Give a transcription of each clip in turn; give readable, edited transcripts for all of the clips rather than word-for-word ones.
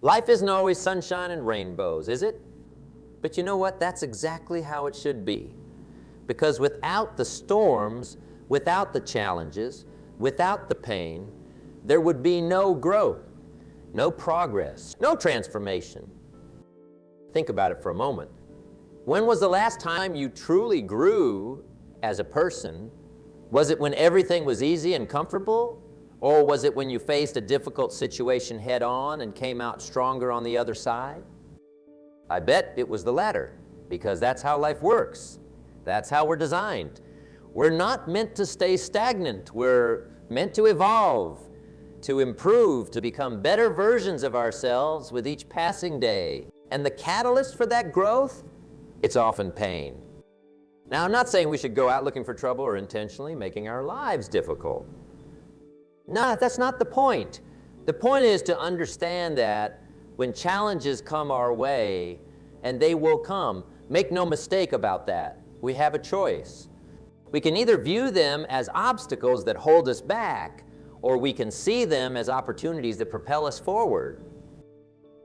Life isn't always sunshine and rainbows, is it? But you know what? That's exactly how it should be. Because without the storms, without the challenges, without the pain, there would be no growth, no progress, no transformation. Think about it for a moment. When was the last time you truly grew as a person? Was it when everything was easy and comfortable? Or was it when you faced a difficult situation head on and came out stronger on the other side? I bet it was the latter, because that's how life works. That's how we're designed. We're not meant to stay stagnant. We're meant to evolve, to improve, to become better versions of ourselves with each passing day. And the catalyst for that growth, it's often pain. Now, I'm not saying we should go out looking for trouble or intentionally making our lives difficult. No, that's not the point. The point is to understand that when challenges come our way, and they will come, make no mistake about that, we have a choice. We can either view them as obstacles that hold us back, or we can see them as opportunities that propel us forward.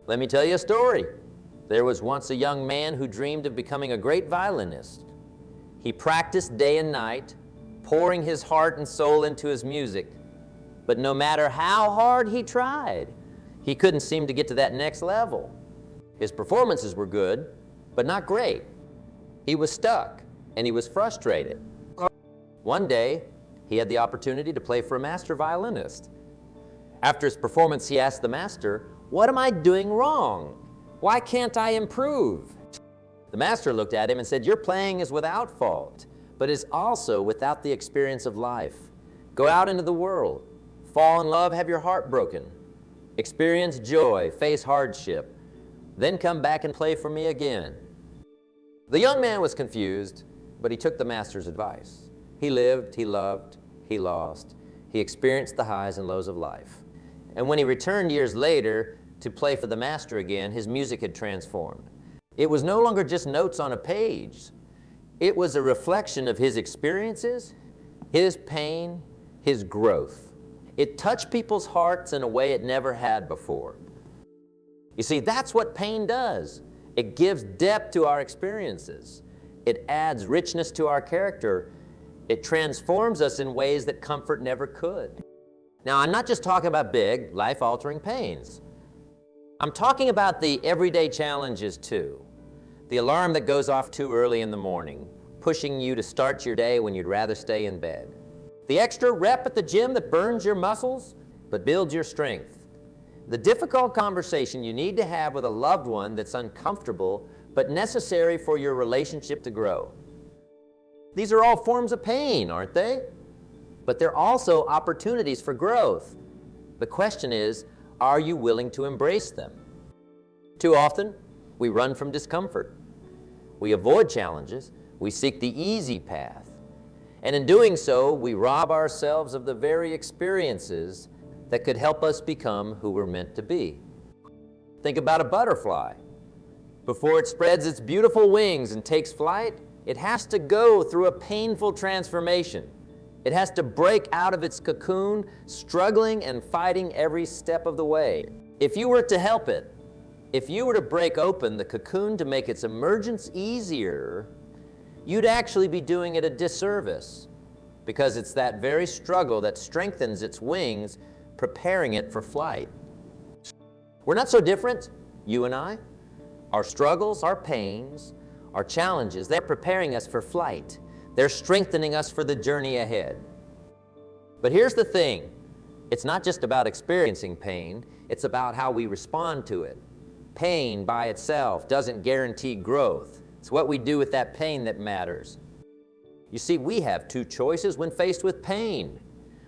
Let me tell you a story. There was once a young man who dreamed of becoming a great violinist. He practiced day and night, pouring his heart and soul into his music. But no matter how hard he tried, he couldn't seem to get to that next level. His performances were good, but not great. He was stuck, and he was frustrated. One day, he had the opportunity to play for a master violinist. After his performance, he asked the master, "What am I doing wrong? Why can't I improve?" The master looked at him and said, "Your playing is without fault, but is also without the experience of life. Go out into the world. Fall in love, have your heart broken. Experience joy, face hardship. Then come back and play for me again." The young man was confused, but he took the master's advice. He lived, he loved, he lost. He experienced the highs and lows of life. And when he returned years later to play for the master again, his music had transformed. It was no longer just notes on a page. It was a reflection of his experiences, his pain, his growth. It touched people's hearts in a way it never had before. You see, that's what pain does. It gives depth to our experiences. It adds richness to our character. It transforms us in ways that comfort never could. Now, I'm not just talking about big, life-altering pains. I'm talking about the everyday challenges too. The alarm that goes off too early in the morning, pushing you to start your day when you'd rather stay in bed. The extra rep at the gym that burns your muscles, but builds your strength. The difficult conversation you need to have with a loved one that's uncomfortable, but necessary for your relationship to grow. These are all forms of pain, aren't they? But they're also opportunities for growth. The question is, are you willing to embrace them? Too often, we run from discomfort. We avoid challenges. We seek the easy path. And in doing so, we rob ourselves of the very experiences that could help us become who we're meant to be. Think about a butterfly. Before it spreads its beautiful wings and takes flight, it has to go through a painful transformation. It has to break out of its cocoon, struggling and fighting every step of the way. If you were to help it, if you were to break open the cocoon to make its emergence easier, you'd actually be doing it a disservice, because it's that very struggle that strengthens its wings, preparing it for flight. We're not so different, you and I. Our struggles, our pains, our challenges, they're preparing us for flight. They're strengthening us for the journey ahead. But here's the thing. It's not just about experiencing pain. It's about how we respond to it. Pain by itself doesn't guarantee growth. It's what we do with that pain that matters. You see, we have two choices when faced with pain.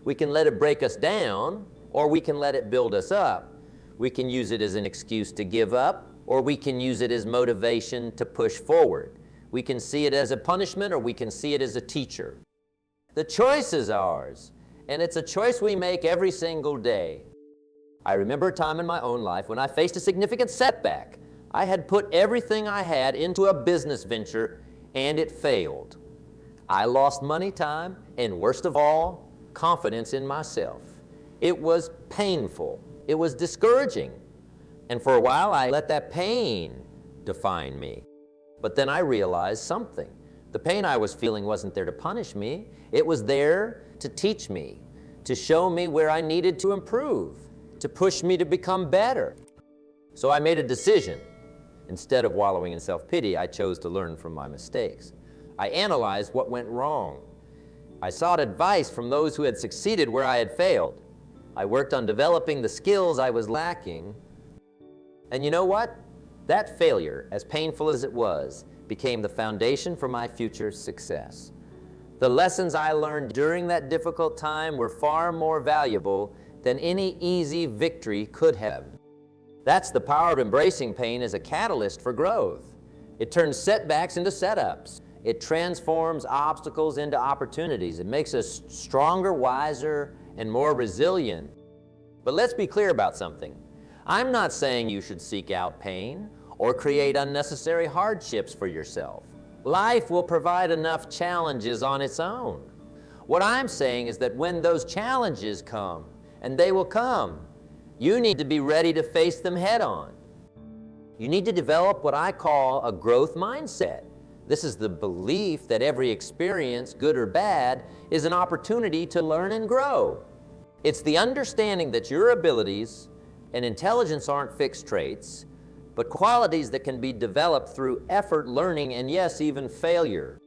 We can let it break us down, or we can let it build us up. We can use it as an excuse to give up, or we can use it as motivation to push forward. We can see it as a punishment, or we can see it as a teacher. The choice is ours, and it's a choice we make every single day. I remember a time in my own life when I faced a significant setback. I had put everything I had into a business venture, and it failed. I lost money, time, and worst of all, confidence in myself. It was painful. It was discouraging. And for a while, I let that pain define me. But then I realized something. The pain I was feeling wasn't there to punish me. It was there to teach me, to show me where I needed to improve, to push me to become better. So I made a decision. Instead of wallowing in self-pity, I chose to learn from my mistakes. I analyzed what went wrong. I sought advice from those who had succeeded where I had failed. I worked on developing the skills I was lacking. And you know what? That failure, as painful as it was, became the foundation for my future success. The lessons I learned during that difficult time were far more valuable than any easy victory could have. That's the power of embracing pain as a catalyst for growth. It turns setbacks into setups. It transforms obstacles into opportunities. It makes us stronger, wiser, and more resilient. But let's be clear about something. I'm not saying you should seek out pain or create unnecessary hardships for yourself. Life will provide enough challenges on its own. What I'm saying is that when those challenges come, and they will come, you need to be ready to face them head on. You need to develop what I call a growth mindset. This is the belief that every experience, good or bad, is an opportunity to learn and grow. It's the understanding that your abilities and intelligence aren't fixed traits, but qualities that can be developed through effort, learning, and yes, even failure.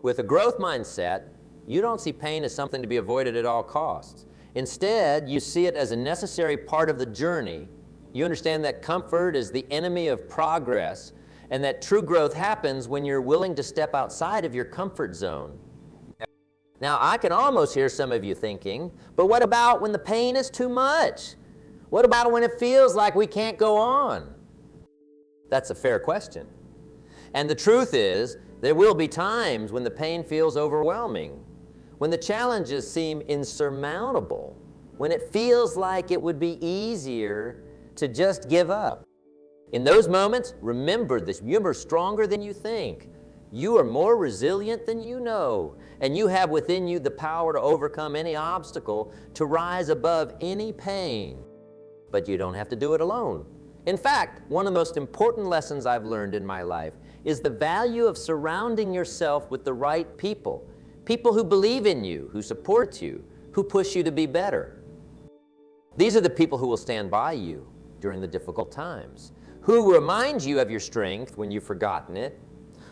With a growth mindset, you don't see pain as something to be avoided at all costs. Instead, you see it as a necessary part of the journey. You understand that comfort is the enemy of progress, and that true growth happens when you're willing to step outside of your comfort zone. Now, I can almost hear some of you thinking, but what about when the pain is too much? What about when it feels like we can't go on? That's a fair question. And the truth is, there will be times when the pain feels overwhelming, when the challenges seem insurmountable, when it feels like it would be easier to just give up. In those moments, remember this: you are stronger than you think. You are more resilient than you know, and you have within you the power to overcome any obstacle, to rise above any pain. But you don't have to do it alone. In fact, one of the most important lessons I've learned in my life is the value of surrounding yourself with the right people. People who believe in you, who support you, who push you to be better. These are the people who will stand by you during the difficult times, who remind you of your strength when you've forgotten it,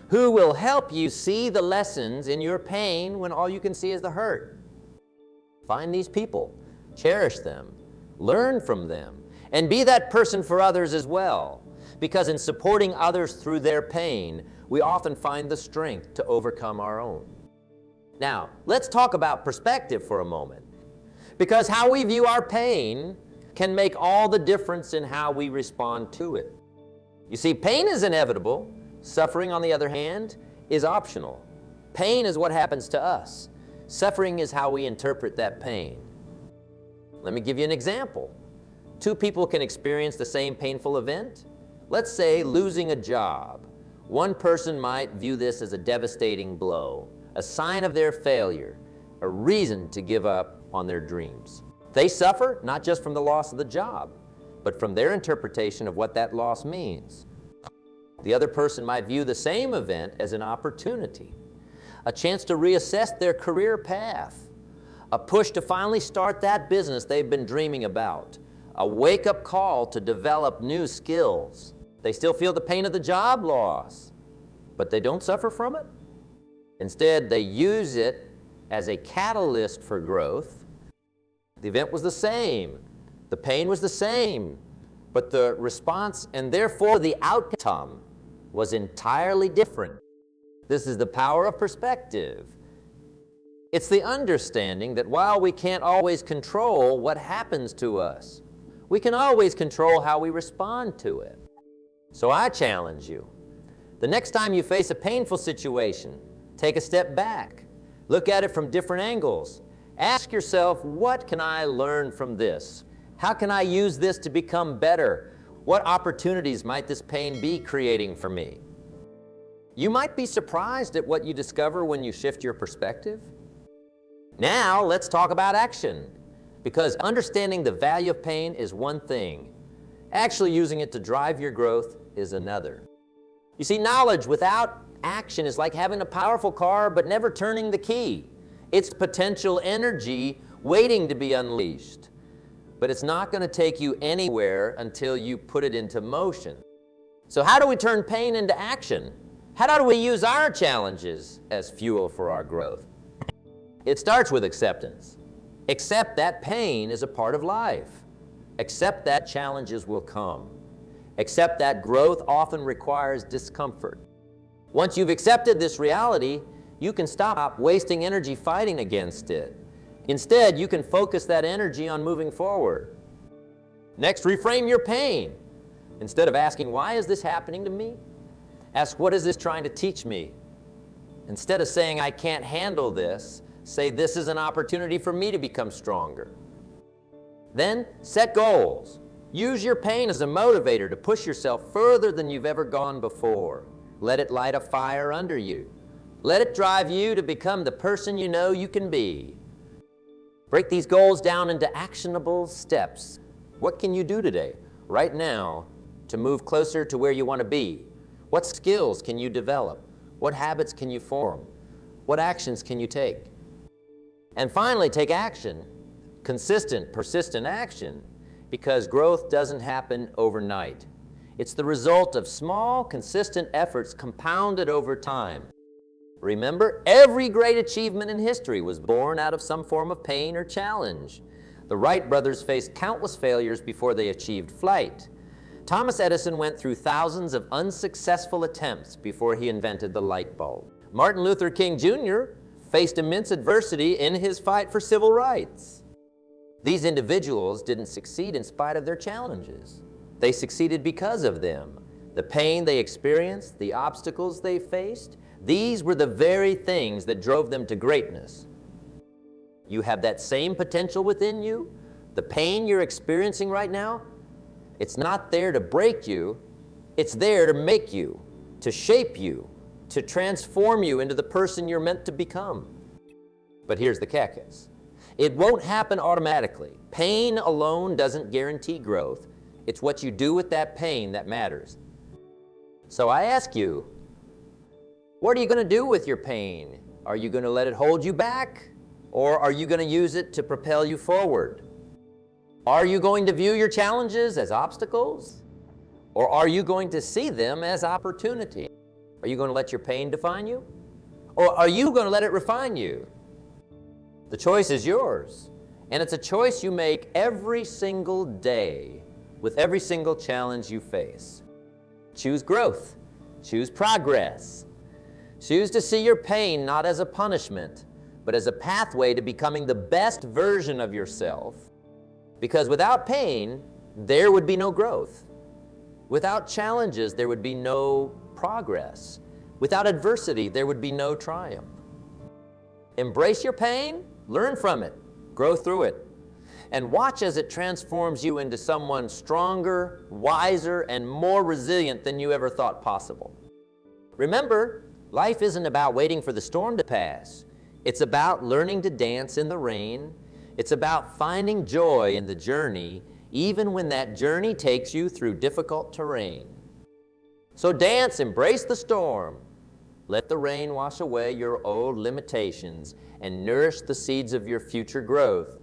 who will help you see the lessons in your pain when all you can see is the hurt. Find these people, cherish them, learn from them, and be that person for others as well. Because in supporting others through their pain, we often find the strength to overcome our own. Now, let's talk about perspective for a moment. Because how we view our pain can make all the difference in how we respond to it. You see, pain is inevitable. Suffering, on the other hand, is optional. Pain is what happens to us. Suffering is how we interpret that pain. Let me give you an example. Two people can experience the same painful event. Let's say losing a job. One person might view this as a devastating blow, a sign of their failure, a reason to give up on their dreams. They suffer not just from the loss of the job, but from their interpretation of what that loss means. The other person might view the same event as an opportunity, a chance to reassess their career path, a push to finally start that business they've been dreaming about, a wake-up call to develop new skills. They still feel the pain of the job loss, but they don't suffer from it. Instead, they use it as a catalyst for growth. The event was the same, the pain was the same, but the response and therefore the outcome was entirely different. This is the power of perspective. It's the understanding that while we can't always control what happens to us, we can always control how we respond to it. So I challenge you, the next time you face a painful situation, take a step back, look at it from different angles. Ask yourself, what can I learn from this? How can I use this to become better? What opportunities might this pain be creating for me? You might be surprised at what you discover when you shift your perspective. Now, let's talk about action. Because understanding the value of pain is one thing. Actually using it to drive your growth is another. You see, knowledge without action is like having a powerful car but never turning the key. It's potential energy waiting to be unleashed. But it's not going to take you anywhere until you put it into motion. So how do we turn pain into action? How do we use our challenges as fuel for our growth? It starts with acceptance. Accept that pain is a part of life. Accept that challenges will come. Accept that growth often requires discomfort. Once you've accepted this reality, you can stop wasting energy fighting against it. Instead, you can focus that energy on moving forward. Next, reframe your pain. Instead of asking, why is this happening to me? Ask, what is this trying to teach me? Instead of saying, I can't handle this, say, this is an opportunity for me to become stronger. Then, set goals. Use your pain as a motivator to push yourself further than you've ever gone before. Let it light a fire under you. Let it drive you to become the person you know you can be. Break these goals down into actionable steps. What can you do today, right now, to move closer to where you want to be? What skills can you develop? What habits can you form? What actions can you take? And finally, take action. Consistent, persistent action, because growth doesn't happen overnight. It's the result of small, consistent efforts compounded over time. Remember, every great achievement in history was born out of some form of pain or challenge. The Wright brothers faced countless failures before they achieved flight. Thomas Edison went through thousands of unsuccessful attempts before he invented the light bulb. Martin Luther King Jr. faced immense adversity in his fight for civil rights. These individuals didn't succeed in spite of their challenges. They succeeded because of them. The pain they experienced, the obstacles they faced, these were the very things that drove them to greatness. You have that same potential within you. The pain you're experiencing right now, it's not there to break you. It's there to make you, to shape you, to transform you into the person you're meant to become. But here's the catch. It won't happen automatically. Pain alone doesn't guarantee growth. It's what you do with that pain that matters. So I ask you, what are you going to do with your pain? Are you going to let it hold you back? Or are you going to use it to propel you forward? Are you going to view your challenges as obstacles? Or are you going to see them as opportunity? Are you going to let your pain define you? Or are you going to let it refine you? The choice is yours. And it's a choice you make every single day with every single challenge you face. Choose growth. Choose progress. Choose to see your pain not as a punishment, but as a pathway to becoming the best version of yourself. Because without pain, there would be no growth. Without challenges, there would be no progress. Without adversity, there would be no triumph. Embrace your pain, learn from it, grow through it, and watch as it transforms you into someone stronger, wiser, and more resilient than you ever thought possible. Remember, life isn't about waiting for the storm to pass. It's about learning to dance in the rain. It's about finding joy in the journey, even when that journey takes you through difficult terrain. So dance, embrace the storm. Let the rain wash away your old limitations and nourish the seeds of your future growth.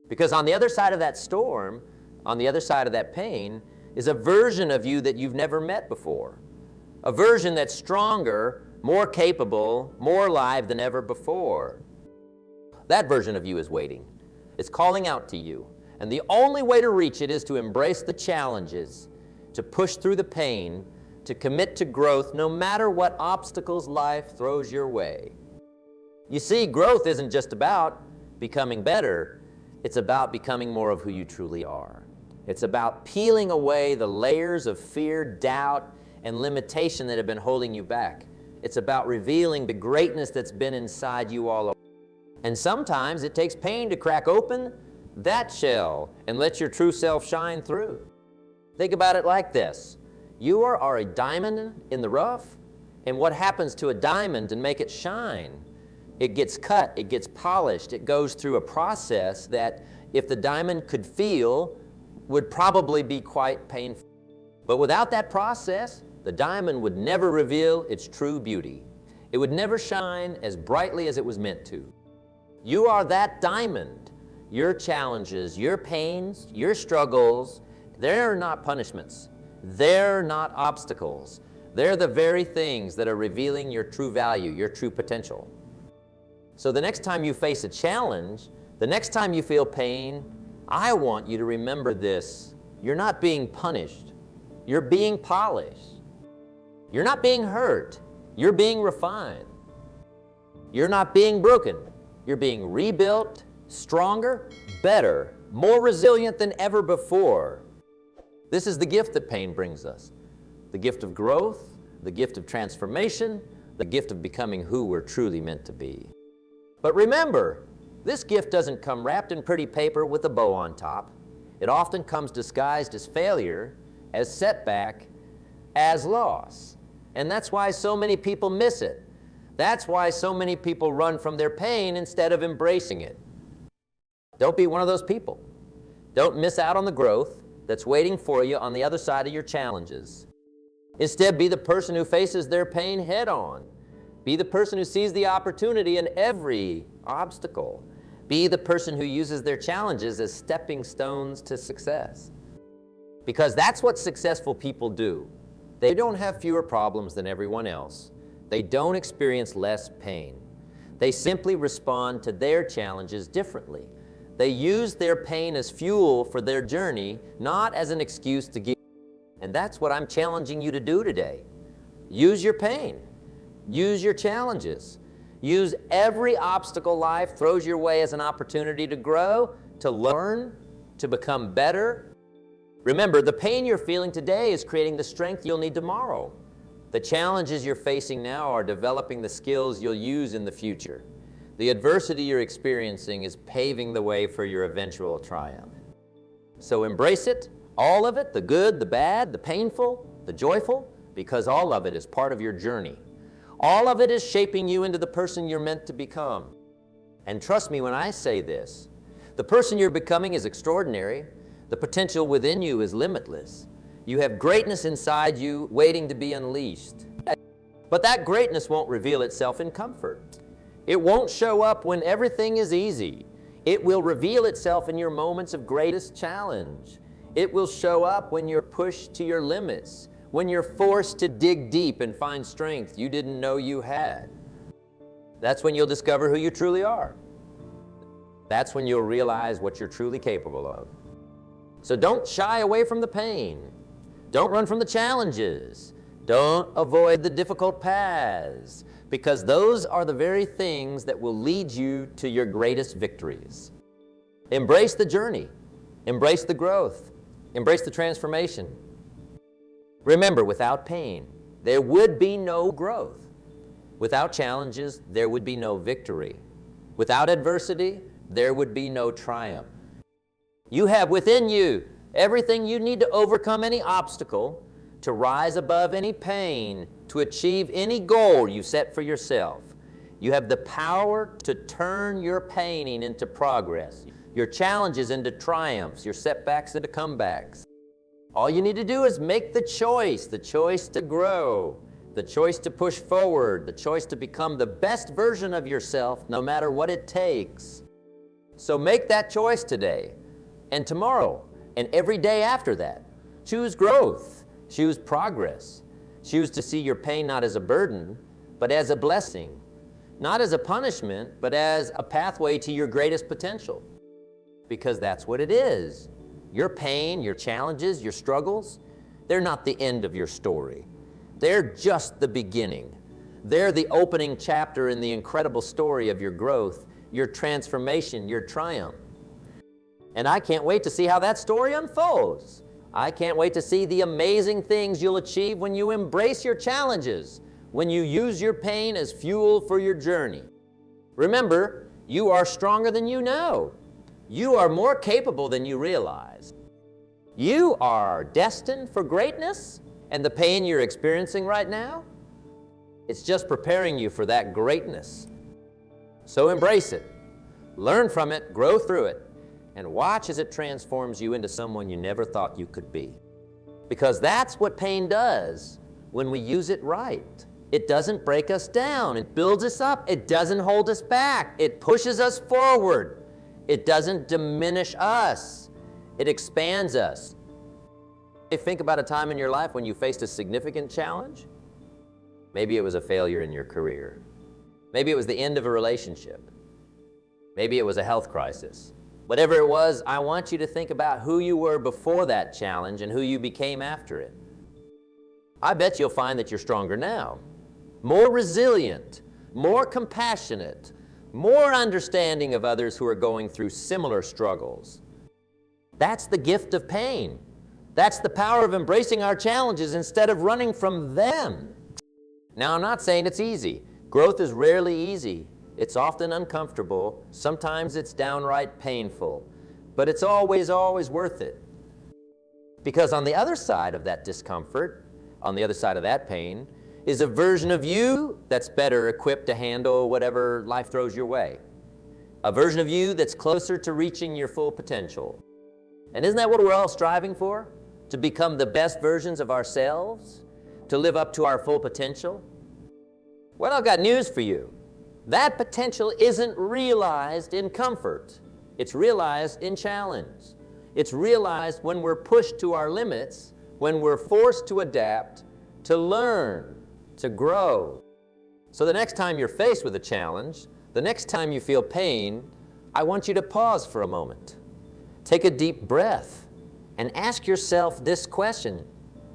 Because on the other side of that storm, on the other side of that pain, is a version of you that you've never met before. A version that's stronger, more capable, more alive than ever before. That version of you is waiting. It's calling out to you. And the only way to reach it is to embrace the challenges, to push through the pain, to commit to growth no matter what obstacles life throws your way. You see, growth isn't just about becoming better. It's about becoming more of who you truly are. It's about peeling away the layers of fear, doubt, and limitation that have been holding you back. It's about revealing the greatness that's been inside you all along. And sometimes it takes pain to crack open that shell and let your true self shine through. Think about it like this. You are a diamond in the rough, and what happens to a diamond to make it shine? It gets cut, it gets polished, it goes through a process that if the diamond could feel, would probably be quite painful. But without that process, the diamond would never reveal its true beauty. It would never shine as brightly as it was meant to. You are that diamond. Your challenges, your pains, your struggles, they're not punishments. They're not obstacles. They're the very things that are revealing your true value, your true potential. So the next time you face a challenge, the next time you feel pain, I want you to remember this. You're not being punished. You're being polished. You're not being hurt. You're being refined. You're not being broken. You're being rebuilt, stronger, better, more resilient than ever before. This is the gift that pain brings us. The gift of growth, the gift of transformation, the gift of becoming who we're truly meant to be. But remember, this gift doesn't come wrapped in pretty paper with a bow on top. It often comes disguised as failure, as setback, as loss. And that's why so many people miss it. That's why so many people run from their pain instead of embracing it. Don't be one of those people. Don't miss out on the growth that's waiting for you on the other side of your challenges. Instead, be the person who faces their pain head on. Be the person who sees the opportunity in every obstacle. Be the person who uses their challenges as stepping stones to success. Because that's what successful people do. They don't have fewer problems than everyone else. They don't experience less pain. They simply respond to their challenges differently. They use their pain as fuel for their journey, not as an excuse to give. And that's what I'm challenging you to do today. Use your pain. Use your challenges. Use every obstacle life throws your way as an opportunity to grow, to learn, to become better. Remember, the pain you're feeling today is creating the strength you'll need tomorrow. The challenges you're facing now are developing the skills you'll use in the future. The adversity you're experiencing is paving the way for your eventual triumph. So embrace it, all of it, the good, the bad, the painful, the joyful, because all of it is part of your journey. All of it is shaping you into the person you're meant to become. And trust me when I say this, the person you're becoming is extraordinary. The potential within you is limitless. You have greatness inside you waiting to be unleashed. But that greatness won't reveal itself in comfort. It won't show up when everything is easy. It will reveal itself in your moments of greatest challenge. It will show up when you're pushed to your limits, when you're forced to dig deep and find strength you didn't know you had. That's when you'll discover who you truly are. That's when you'll realize what you're truly capable of. So don't shy away from the pain. Don't run from the challenges. Don't avoid the difficult paths, because those are the very things that will lead you to your greatest victories. Embrace the journey. Embrace the growth. Embrace the transformation. Remember, without pain, there would be no growth. Without challenges, there would be no victory. Without adversity, there would be no triumph. You have within you everything you need to overcome any obstacle, to rise above any pain, to achieve any goal you set for yourself. You have the power to turn your pain into progress, your challenges into triumphs, your setbacks into comebacks. All you need to do is make the choice to grow, the choice to push forward, the choice to become the best version of yourself no matter what it takes. So make that choice today and tomorrow and every day after that. Choose growth. Choose progress. Choose to see your pain not as a burden, but as a blessing. Not as a punishment, but as a pathway to your greatest potential. Because that's what it is. Your pain, your challenges, your struggles, they're not the end of your story. They're just the beginning. They're the opening chapter in the incredible story of your growth, your transformation, your triumph. And I can't wait to see how that story unfolds. I can't wait to see the amazing things you'll achieve when you embrace your challenges, when you use your pain as fuel for your journey. Remember, you are stronger than you know. You are more capable than you realize. You are destined for greatness, and the pain you're experiencing right now, it's just preparing you for that greatness. So embrace it, learn from it, grow through it, and watch as it transforms you into someone you never thought you could be. Because that's what pain does when we use it right. It doesn't break us down. It builds us up. It doesn't hold us back. It pushes us forward. It doesn't diminish us. It expands us. Think about a time in your life when you faced a significant challenge. Maybe it was a failure in your career. Maybe it was the end of a relationship. Maybe it was a health crisis. Whatever it was, I want you to think about who you were before that challenge and who you became after it. I bet you'll find that you're stronger now, more resilient, more compassionate, more understanding of others who are going through similar struggles. That's the gift of pain. That's the power of embracing our challenges instead of running from them. Now, I'm not saying it's easy. Growth is rarely easy. It's often uncomfortable. Sometimes it's downright painful. But it's always worth it. Because on the other side of that discomfort, on the other side of that pain, is a version of you that's better equipped to handle whatever life throws your way. A version of you that's closer to reaching your full potential. And isn't that what we're all striving for? To become the best versions of ourselves? To live up to our full potential? Well, I've got news for you. That potential isn't realized in comfort. It's realized in challenge. It's realized when we're pushed to our limits, when we're forced to adapt, to learn, to grow. So the next time you're faced with a challenge, the next time you feel pain, I want you to pause for a moment. Take a deep breath and ask yourself this question: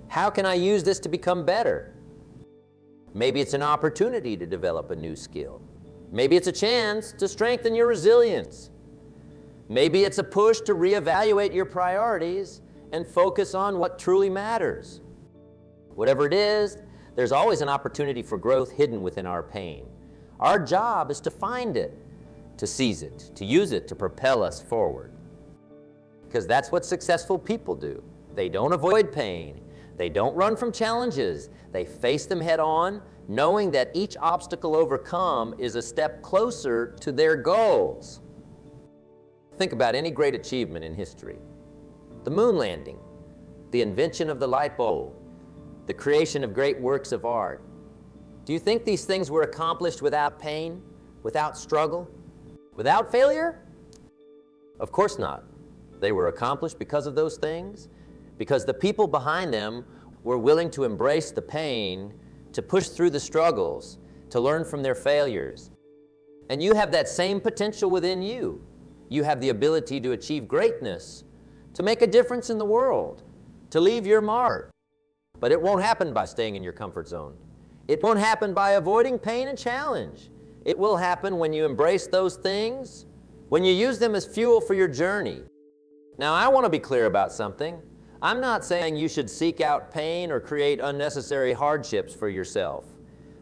how can I use this to become better? Maybe it's an opportunity to develop a new skill. Maybe it's a chance to strengthen your resilience. Maybe it's a push to reevaluate your priorities and focus on what truly matters. Whatever it is, there's always an opportunity for growth hidden within our pain. Our job is to find it, to seize it, to use it to propel us forward. Because that's what successful people do. They don't avoid pain. They don't run from challenges. They face them head on, knowing that each obstacle overcome is a step closer to their goals. Think about any great achievement in history. The moon landing, the invention of the light bulb, the creation of great works of art. Do you think these things were accomplished without pain, without struggle, without failure? Of course not. They were accomplished because of those things, because the people behind them were willing to embrace the pain, to push through the struggles, to learn from their failures. And you have that same potential within you. You have the ability to achieve greatness, to make a difference in the world, to leave your mark. But it won't happen by staying in your comfort zone. It won't happen by avoiding pain and challenge. It will happen when you embrace those things, when you use them as fuel for your journey. Now, I want to be clear about something. I'm not saying you should seek out pain or create unnecessary hardships for yourself.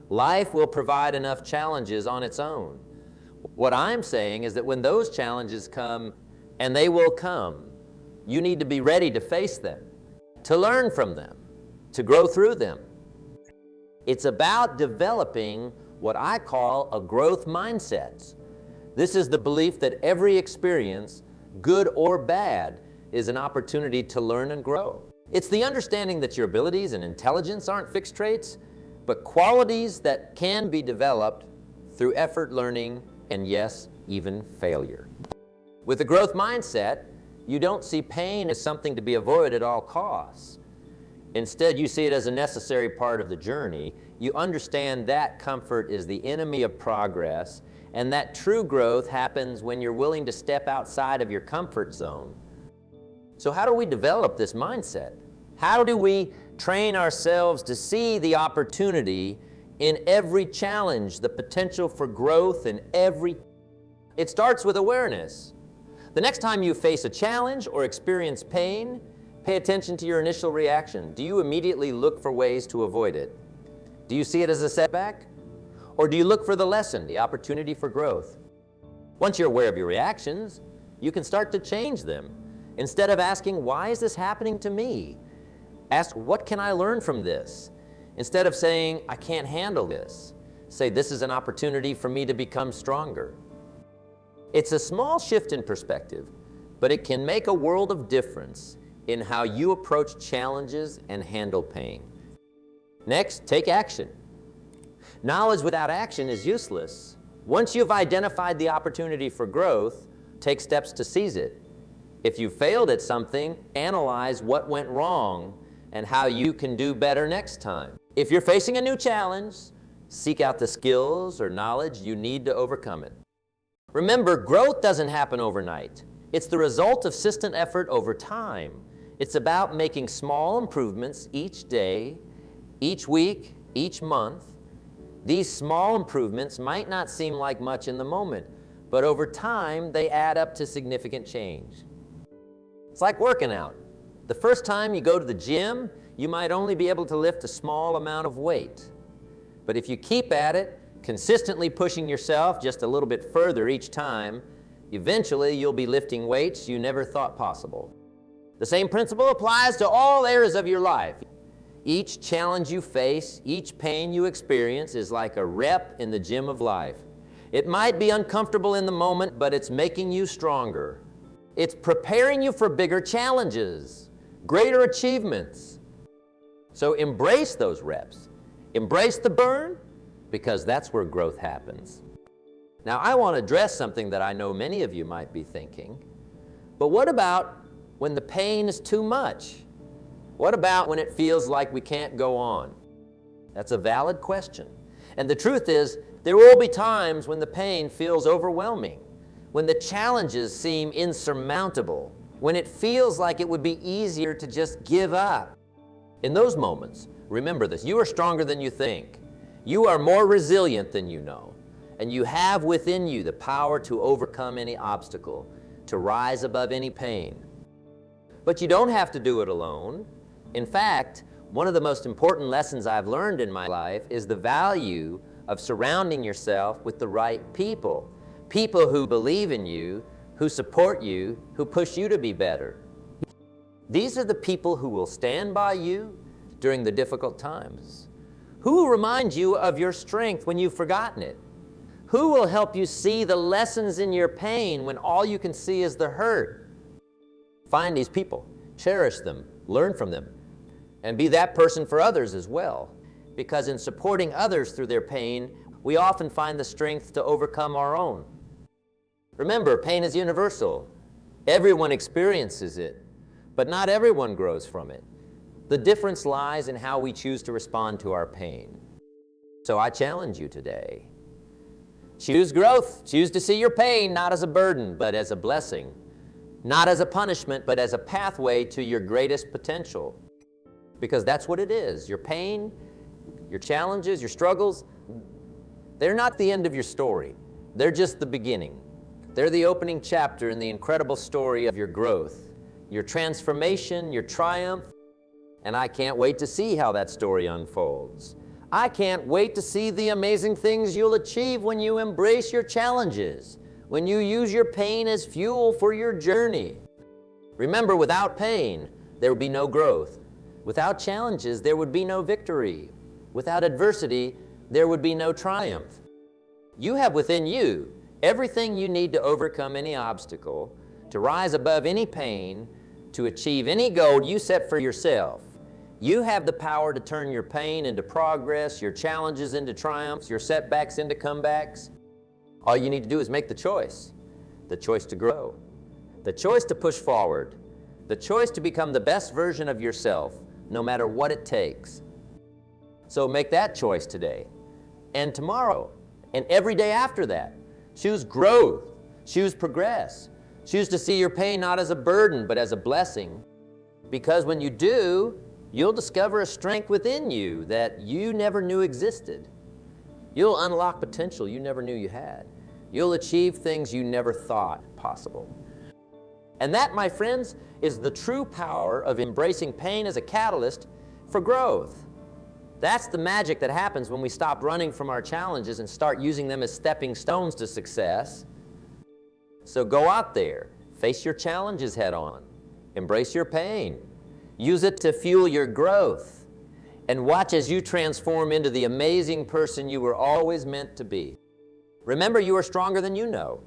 Life will provide enough challenges on its own. What I'm saying is that when those challenges come, and they will come, you need to be ready to face them, to learn from them, to grow through them. It's about developing what I call a growth mindset. This is the belief that every experience, good or bad, is an opportunity to learn and grow. It's the understanding that your abilities and intelligence aren't fixed traits, but qualities that can be developed through effort, learning, and yes, even failure. With a growth mindset, you don't see pain as something to be avoided at all costs. Instead, you see it as a necessary part of the journey. You understand that comfort is the enemy of progress, and that true growth happens when you're willing to step outside of your comfort zone. So how do we develop this mindset? How do we train ourselves to see the opportunity in every challenge, the potential for growth in every... It starts with awareness. The next time you face a challenge or experience pain, pay attention to your initial reaction. Do you immediately look for ways to avoid it? Do you see it as a setback? Or do you look for the lesson, the opportunity for growth? Once you're aware of your reactions, you can start to change them. Instead of asking, why is this happening to me? Ask, what can I learn from this? Instead of saying, I can't handle this, say, this is an opportunity for me to become stronger. It's a small shift in perspective, but it can make a world of difference in how you approach challenges and handle pain. Next, take action. Knowledge without action is useless. Once you've identified the opportunity for growth, take steps to seize it. If you failed at something, analyze what went wrong and how you can do better next time. If you're facing a new challenge, seek out the skills or knowledge you need to overcome it. Remember, growth doesn't happen overnight. It's the result of consistent effort over time. It's about making small improvements each day, each week, each month. These small improvements might not seem like much in the moment, but over time, they add up to significant change. It's like working out. The first time you go to the gym, you might only be able to lift a small amount of weight. But if you keep at it, consistently pushing yourself just a little bit further each time, eventually you'll be lifting weights you never thought possible. The same principle applies to all areas of your life. Each challenge you face, each pain you experience is like a rep in the gym of life. It might be uncomfortable in the moment, but it's making you stronger. It's preparing you for bigger challenges, greater achievements. So embrace those reps. Embrace the burn, because that's where growth happens. Now, I want to address something that I know many of you might be thinking, but what about when the pain is too much? What about when it feels like we can't go on? That's a valid question. And the truth is, there will be times when the pain feels overwhelming, when the challenges seem insurmountable, when it feels like it would be easier to just give up. In those moments, remember this: you are stronger than you think. You are more resilient than you know. And you have within you the power to overcome any obstacle, to rise above any pain. But you don't have to do it alone. In fact, one of the most important lessons I've learned in my life is the value of surrounding yourself with the right people. People who believe in you, who support you, who push you to be better. These are the people who will stand by you during the difficult times. Who will remind you of your strength when you've forgotten it? Who will help you see the lessons in your pain when all you can see is the hurt? Find these people, cherish them, learn from them, and be that person for others as well. Because in supporting others through their pain, we often find the strength to overcome our own. Remember, pain is universal. Everyone experiences it, but not everyone grows from it. The difference lies in how we choose to respond to our pain. So I challenge you today. Choose growth. Choose to see your pain not as a burden, but as a blessing. Not as a punishment, but as a pathway to your greatest potential. Because that's what it is. Your pain, your challenges, your struggles, they're not the end of your story. They're just the beginning. They're the opening chapter in the incredible story of your growth, your transformation, your triumph, and I can't wait to see how that story unfolds. I can't wait to see the amazing things you'll achieve when you embrace your challenges, when you use your pain as fuel for your journey. Remember, without pain, there would be no growth. Without challenges, there would be no victory. Without adversity, there would be no triumph. You have within you everything you need to overcome any obstacle, to rise above any pain, to achieve any goal you set for yourself. You have the power to turn your pain into progress, your challenges into triumphs, your setbacks into comebacks. All you need to do is make the choice to grow, the choice to push forward, the choice to become the best version of yourself, no matter what it takes. So make that choice today, and tomorrow, and every day after that. Choose growth, choose progress, choose to see your pain not as a burden, but as a blessing. Because when you do, you'll discover a strength within you that you never knew existed. You'll unlock potential you never knew you had. You'll achieve things you never thought possible. And that, my friends, is the true power of embracing pain as a catalyst for growth. That's the magic that happens when we stop running from our challenges and start using them as stepping stones to success. So go out there, face your challenges head on, embrace your pain, use it to fuel your growth, and watch as you transform into the amazing person you were always meant to be. Remember, you are stronger than you know.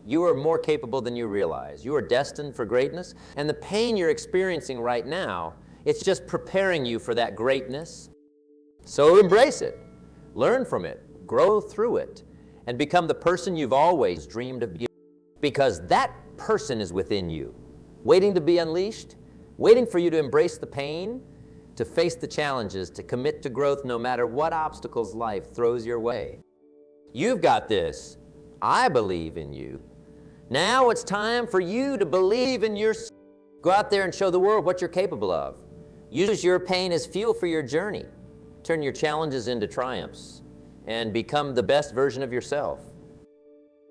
You are more capable than you realize. You are destined for greatness, and the pain you're experiencing right now, it's just preparing you for that greatness. So embrace it, learn from it, grow through it, and become the person you've always dreamed of being. Because that person is within you, waiting to be unleashed, waiting for you to embrace the pain, to face the challenges, to commit to growth no matter what obstacles life throws your way. You've got this. I believe in you. Now it's time for you to believe in yourself. Go out there and show the world what you're capable of. Use your pain as fuel for your journey. Turn your challenges into triumphs and become the best version of yourself.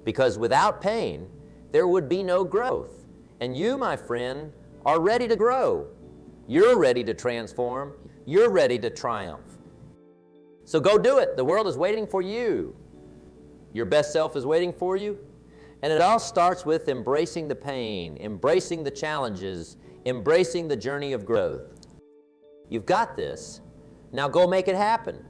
Because without pain, there would be no growth. And you, my friend, are ready to grow. You're ready to transform. You're ready to triumph. So go do it. The world is waiting for you. Your best self is waiting for you. And it all starts with embracing the pain, embracing the challenges, embracing the journey of growth. You've got this. Now go make it happen.